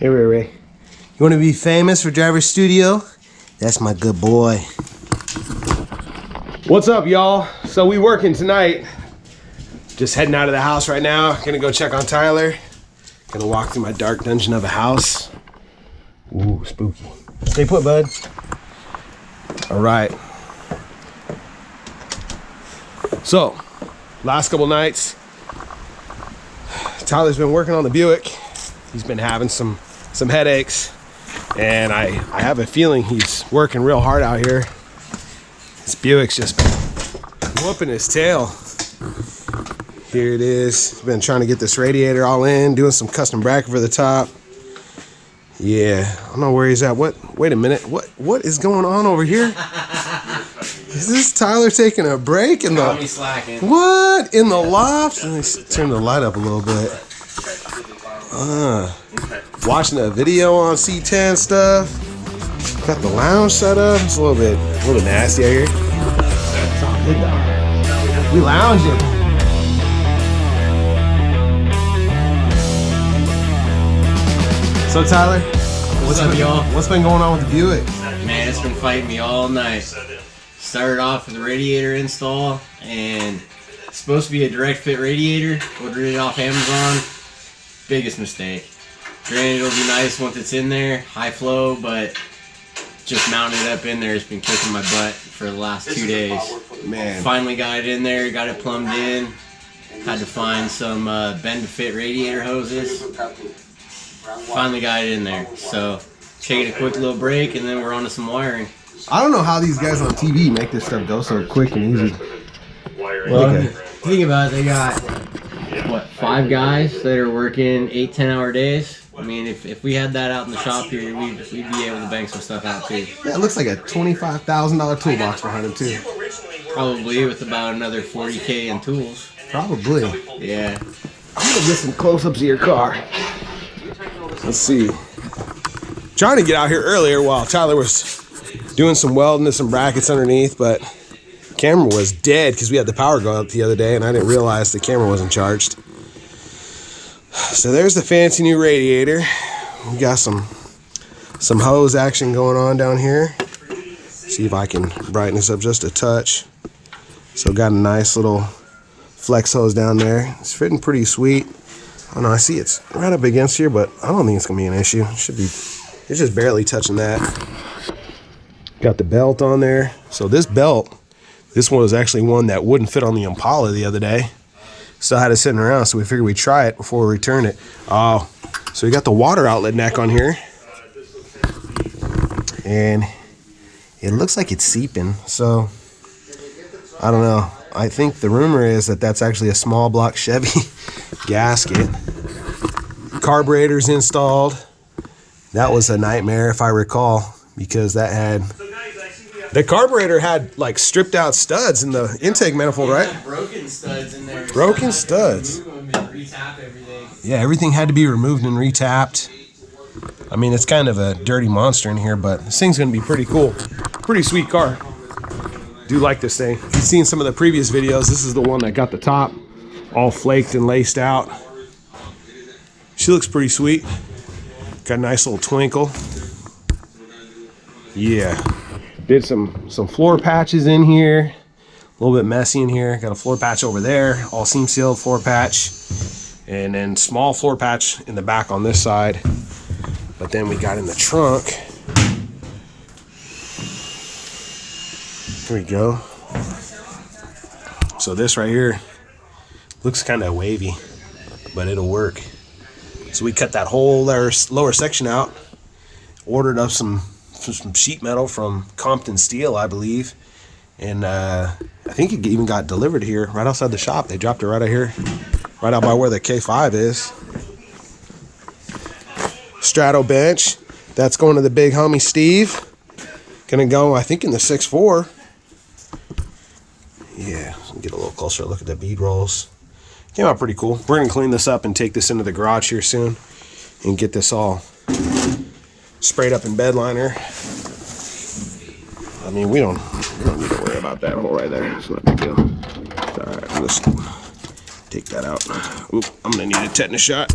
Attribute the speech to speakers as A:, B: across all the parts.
A: Hey, Ray. You want to be famous for Driver Studio? That's my good boy. What's up, y'all? So we working tonight. Just heading out of the house right now. Gonna go check on Tyler. Gonna walk through my dark dungeon of a house. Ooh, spooky. Stay put, bud. All right. So, last couple nights, Tyler's been working on the Buick. He's been having some headaches, and I have a feeling he's working real hard out here. This Buick's just been whooping his tail. Here it is. He's been trying to get this radiator all in, doing some custom bracket for the top. Yeah, I don't know where he's at. Wait a minute. What is going on over here? Is this Tyler taking a break in the what in the loft? Let me turn the light up a little bit. Watching a video on C10 stuff. Got the lounge set up. It's a little bit nasty out here. It's all good though. We lounging. So Tyler,
B: what's up, y'all?
A: What's been going on with the Buick?
B: Man, it's been fighting me all night. Started off with a radiator install, and it's supposed to be a direct fit radiator. Ordered it off Amazon. Biggest mistake. Granted, it'll be nice once it's in there, high flow, but just mounting it up in there has been kicking my butt for the last 2 days.
A: Man.
B: Finally got it in there, got it plumbed in. Had to find some bend to fit radiator hoses. Finally got it in there. So, taking a quick little break, and then we're on to some wiring.
A: I don't know how these guys on TV make this stuff go so quick and easy.
B: Well, think about it, they got, what, 5 guys that are working 8-10 hour days? I mean, if we had that out in the shop here, we'd be able to bang some stuff out too.
A: Yeah, it looks like a $25,000 toolbox behind him too.
B: Probably with about another $40K in tools.
A: Probably.
B: Yeah.
A: I'm gonna get some close-ups of your car. Let's see. Trying to get out here earlier while Tyler was doing some welding to some brackets underneath, but the camera was dead because we had the power go out the other day and I didn't realize the camera wasn't charged. So there's the fancy new radiator. We got some hose action going on down here. See if I can brighten this up just a touch. So got a nice little flex hose down there. It's fitting pretty sweet. I don't know, I see it's right up against here, but I don't think it's gonna be an issue. It's just barely touching that. Got the belt on there. So this belt, this one was actually one that wouldn't fit on the Impala the other day. Still had it sitting around, so we figured we'd try it before we return it. Oh, so we got the water outlet neck on here. And it looks like it's seeping, so I don't know. I think the rumor is that that's actually a small block Chevy gasket. Carburetor's installed. That was a nightmare if I recall, because that had... The carburetor had like stripped out studs in the intake manifold, right?
B: Broken studs in there.
A: Broken studs. Yeah, everything had to be removed and retapped. I mean, it's kind of a dirty monster in here, but this thing's gonna be pretty cool. Pretty sweet car. Do like this thing. You've seen some of the previous videos. This is the one that got the top all flaked and laced out. She looks pretty sweet. Got a nice little twinkle. Yeah. Did some floor patches in here. A little bit messy in here. Got a floor patch over there. All seam sealed floor patch. And then small floor patch in the back on this side. But then we got in the trunk. There we go. So this right here looks kind of wavy, but it'll work. So we cut that whole lower section out. Ordered up some sheet metal from Compton Steel, I believe, and I think it even got delivered here right outside the shop. They dropped it right out here, right out by where the K5 is. Strato bench, that's going to the big homie Steve. Gonna go, I think, in the 6.4. Yeah, get a little closer look at the bead rolls. Came out pretty cool. We're gonna clean this up and take this into the garage here soon and get this all sprayed up in bed liner. I mean, we don't need to worry about that hole right there. It's not a big deal. All right, let's take that out. Oop, I'm gonna need a tetanus shot.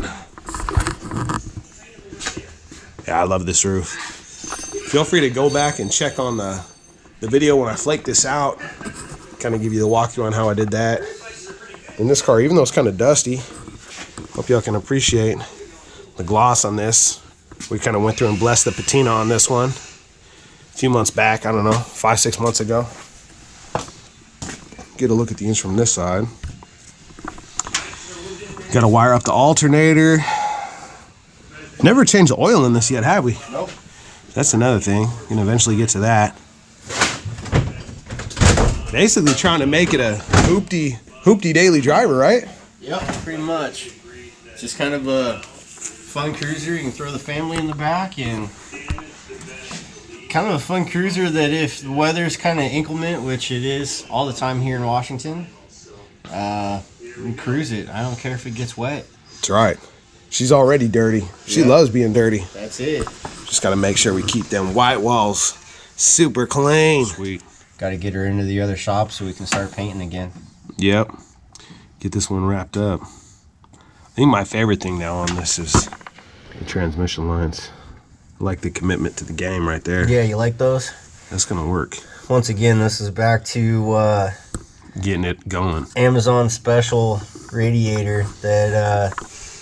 A: Yeah, I love this roof. Feel free to go back and check on the video when I flake this out. Kind of give you the walkthrough on how I did that. In this car, even though it's kind of dusty, hope y'all can appreciate the gloss on this. We kind of went through and blessed the patina on this one a few months back. I don't know, 5-6 months ago. Get a look at the engine from this side. Got to wire up the alternator. Never changed the oil in this yet, have we?
B: Nope.
A: That's another thing. Gonna eventually get to that. Basically trying to make it a hoopty daily driver, right?
B: Yep, pretty much. Just kind of a fun cruiser. You can throw the family in the back, and kind of a fun cruiser that if the weather's kind of inclement, which it is all the time here in Washington, you can cruise it. I don't care if it gets wet.
A: That's right. She's already dirty. She loves being dirty.
B: That's it.
A: Just got to make sure we keep them white walls super clean. Sweet.
B: Got to get her into the other shop so we can start painting again.
A: Yep. Get this one wrapped up. I think my favorite thing now on this is the transmission lines. I like the commitment to the game right there.
B: Yeah, you like those?
A: That's going to work.
B: Once again, this is back to
A: getting it going.
B: Amazon special radiator that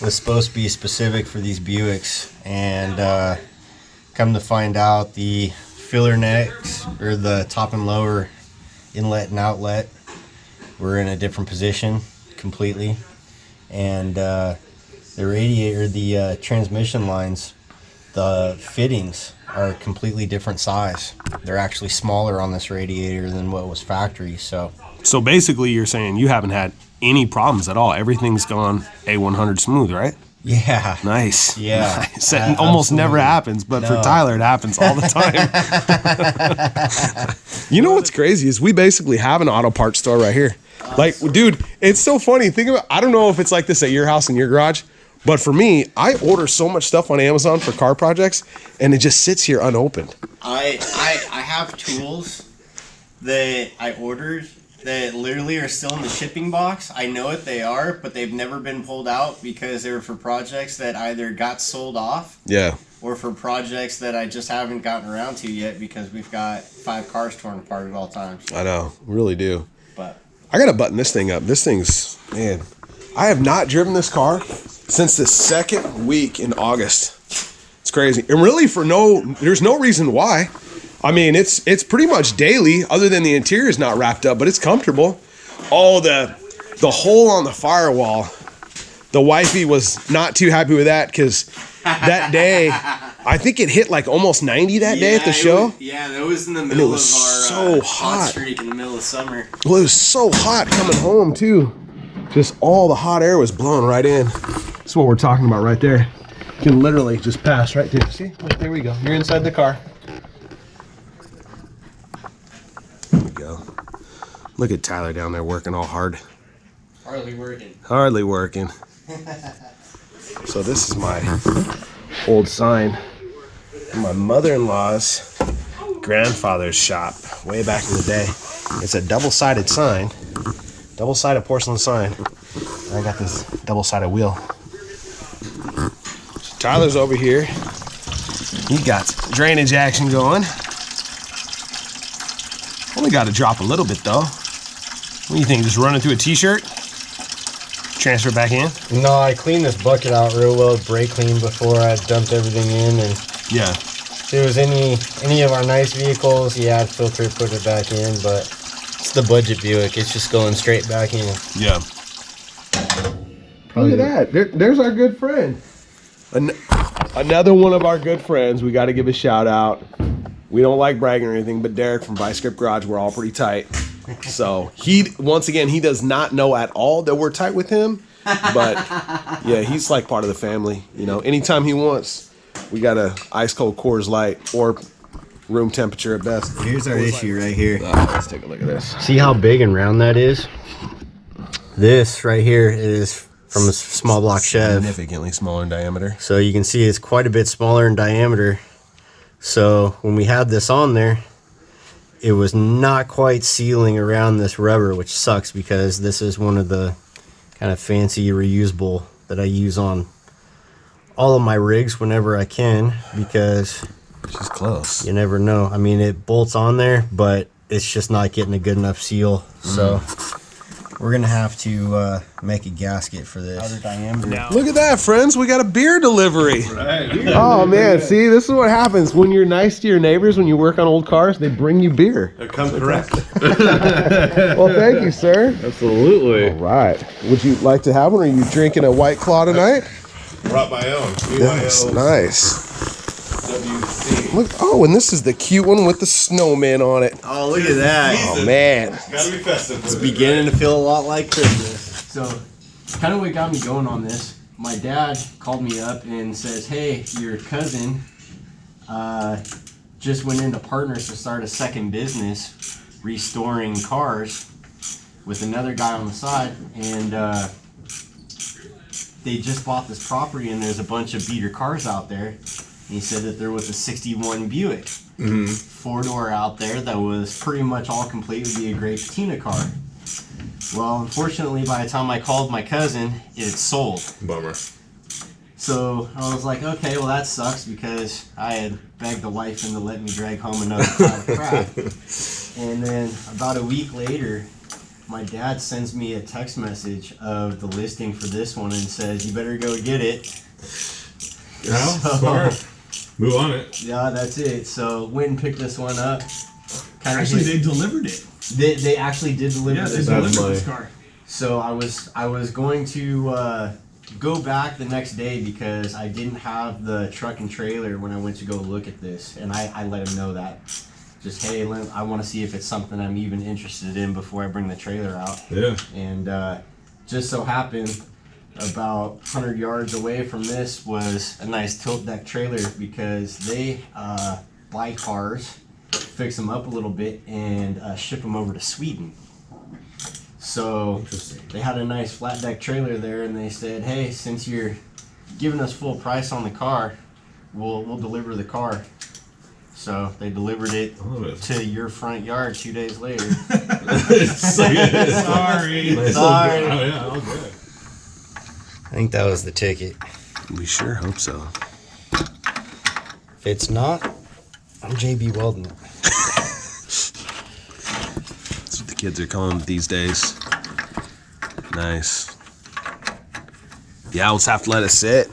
B: was supposed to be specific for these Buicks, and come to find out the filler necks, or the top and lower inlet and outlet, were in a different position completely, and the radiator, the transmission lines, the fittings are completely different size. They're actually smaller on this radiator than what was factory. So
A: basically you're saying you haven't had any problems at all. Everything's gone A100 smooth, right?
B: yeah.
A: Nice.
B: Yeah.
A: Nice. That almost never happens, but for Tyler it happens all the time. You know what's crazy is we basically have an auto parts store right here. Like, dude, it's so funny. Think about, I don't know if it's like this at your house and your garage, but for me, I order so much stuff on Amazon for car projects, and it just sits here unopened.
B: I have tools that I ordered that literally are still in the shipping box. I know what they are, but they've never been pulled out because they were for projects that either got sold off, or for projects that I just haven't gotten around to yet because we've got 5 cars torn apart at all times.
A: I know, really do.
B: But
A: I gotta button this thing up. This thing's, man, I have not driven this car since the 2nd week in August. It's crazy. And really there's no reason why. I mean, it's pretty much daily, other than the interior is not wrapped up, but it's comfortable. Oh, the hole on the firewall. The wifey was not too happy with that because that day, I think it hit like almost 90 that day at the show.
B: That was in the middle of our
A: so hot
B: streak in the middle of summer.
A: Well, it was so hot coming home too. Just all the hot air was blowing right in. That's what we're talking about right there. You can literally just pass right there. See? Right there we go. You're inside the car. There we go. Look at Tyler down there working all hard.
B: Hardly working.
A: Hardly working. So this is my old sign in my mother-in-law's grandfather's shop way back in the day. It's a double-sided sign. Double-sided porcelain sign. I got this double-sided wheel. So Tyler's over here. He got drainage action going. Only got to drop a little bit though. What do you think? Just run it through a t-shirt? Transfer it back in?
B: No, I cleaned this bucket out real well, brake clean, before I dumped everything in, and
A: yeah.
B: If it was any of our nice vehicles, yeah, I'd filter it, put it back in, but it's the budget Buick. It's just going straight back in.
A: Yeah. Look at that. There's our good friend. Another one of our good friends. We got to give a shout out. We don't like bragging or anything, but Derek from ViceGripGarage, we're all pretty tight. So once again, he does not know at all that we're tight with him, but yeah, he's like part of the family. You know, anytime he wants, we got a ice cold Coors Light or room temperature at best.
B: Here's our issue right here.
A: Let's take a look at this.
B: See how big and round that is? This right here is from a small block Chev.
A: Significantly smaller in diameter.
B: So you can see it's quite a bit smaller in diameter. So when we had this on there, it was not quite sealing around this rubber, which sucks because this is one of the kind of fancy reusable that I use on
C: all of my rigs whenever I can, because
A: She's close.
C: you never know. I mean, it bolts on there, but it's just not getting a good enough seal. So we're gonna have to make a gasket for this. Outer diameter.
A: Look at that, friends. We got a beer delivery.
D: Right.
A: Oh, man. See, this is what happens when you're nice to your neighbors, when you work on old cars. They bring you beer.
D: Come correct.
A: Well, thank you, sir.
D: Absolutely.
A: All right. Would you like to have one? Or are you drinking a White Claw tonight?
D: Brought my own.
A: Nice,
D: BYO
A: nice.
D: WC.
A: Look, oh, and this is the cute one with the snowman on it.
C: Oh, look at that!
A: Oh, man.
D: Gotta be festive.
C: It's beginning to feel a lot like Christmas.
B: So, kind of what got me going on this, my dad called me up and says, hey, your cousin just went into partners to start a second business restoring cars with another guy on the side, and they just bought this property and there's a bunch of beater cars out there. And he said that there was a 61 Buick, four-door out there that was pretty much all complete, would be a great patina car. Well, unfortunately, by the time I called my cousin, it had sold.
D: Bummer.
B: So I was like, okay, well that sucks, because I had begged the wife into letting me drag home another pile of crap. And then about a week later, my dad sends me a text message of the listing for this one and says, you better go get it.
D: Well, smart. Move on it.
B: Yeah, that's it. So went and picked this one up.
E: Actually, they delivered it.
B: They actually did deliver
E: Yeah, they
B: this.
E: delivered this car.
B: So I was going to go back the next day because I didn't have the truck and trailer when I went to go look at this, and I let him know that. Just, hey, I want to see if it's something I'm even interested in before I bring the trailer out.
D: Yeah.
B: And just so happened, about 100 yards away from this was a nice tilt deck trailer, because they buy cars, fix them up a little bit, and ship them over to Sweden. So they had a nice flat deck trailer there, and they said, hey, since you're giving us full price on the car, we'll deliver the car. So they delivered it to your front yard 2 days later.
E: Sorry.
B: Sorry.
D: Oh, yeah, all good.
C: I think that was the ticket.
A: We sure hope so.
C: If it's not, I'm JB welding it.
A: That's what the kids are calling it these days. Nice. The owls have to let it sit.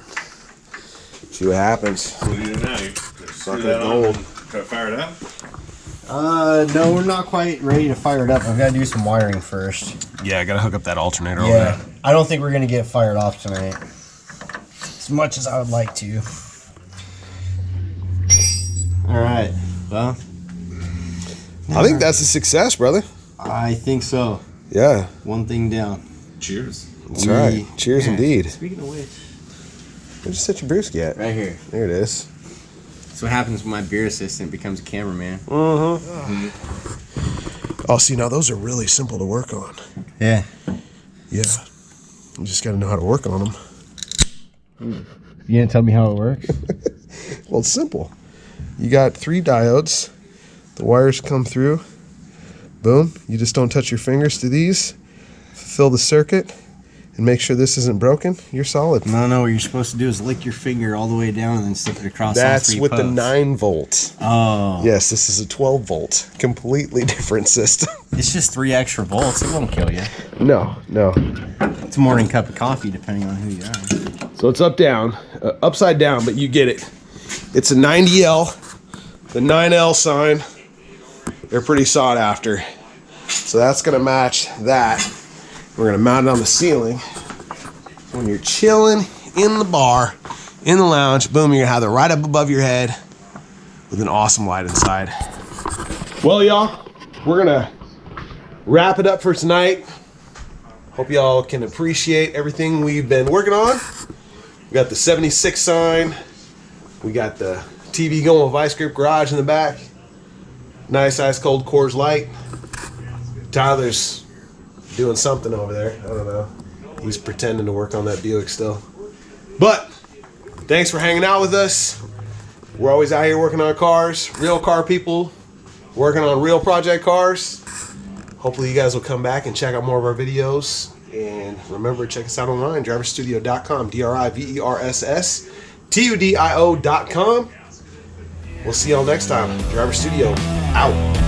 A: See what happens.
D: What do you do now? You
A: Suck
D: screw
A: that
D: that on
A: gold.
D: and try to fire it up?
C: No, we're not quite ready to fire it up. I've got to do some wiring first.
A: Yeah, I gotta hook up that alternator over
C: Yeah,
A: there.
C: I don't think we're gonna get fired off tonight, as much as I would like to. All right. Well,
A: I think that's a success, brother.
C: I think so.
A: Yeah,
C: One thing down.
D: Cheers.
A: that's right. Cheers
C: Yeah.
A: indeed.
B: Speaking of which,
A: Where'd you set your brewski at?
B: right here.
A: There it is.
B: That's what happens when my beer assistant becomes a cameraman.
A: Oh, see, now those are really simple to work on.
C: Yeah.
A: Yeah. You just gotta know how to work on them.
C: You gonna tell me how it works?
A: Well, it's simple. You got 3 diodes. The wires come through. Boom. You just don't touch your fingers to these. Fulfill the circuit and make sure this isn't broken. You're solid.
C: No. What you're supposed to do is lick your finger all the way down and then stick it across all
A: That's
C: 3
A: with the
C: posts.
A: 9 volt.
C: Oh.
A: Yes, this is a 12 volt. Completely different system.
C: It's just 3 extra volts. It won't kill you.
A: No.
C: It's a morning cup of coffee, depending on who you are.
A: So it's up down, upside down, but you get it. It's a 90L, the 9L sign. They're pretty sought after. So that's gonna match that. We're gonna mount it on the ceiling. When you're chilling in the bar, in the lounge, boom, you're gonna have it right up above your head with an awesome light inside. Well, y'all, we're gonna wrap it up for tonight. Hope y'all can appreciate everything we've been working on. We got the 76 sign. We got the TV going with ViceGripGarage in the back. Nice ice cold Coors Light. Tyler's doing something over there. I don't know. He's pretending to work on that Buick still. But thanks for hanging out with us. We're always out here working on cars. Real car people working on real project cars. Hopefully you guys will come back and check out more of our videos. And remember, check us out online, driverstudio.com, DRIVERSS. tudio.com. We'll see y'all next time. Driver Studio out.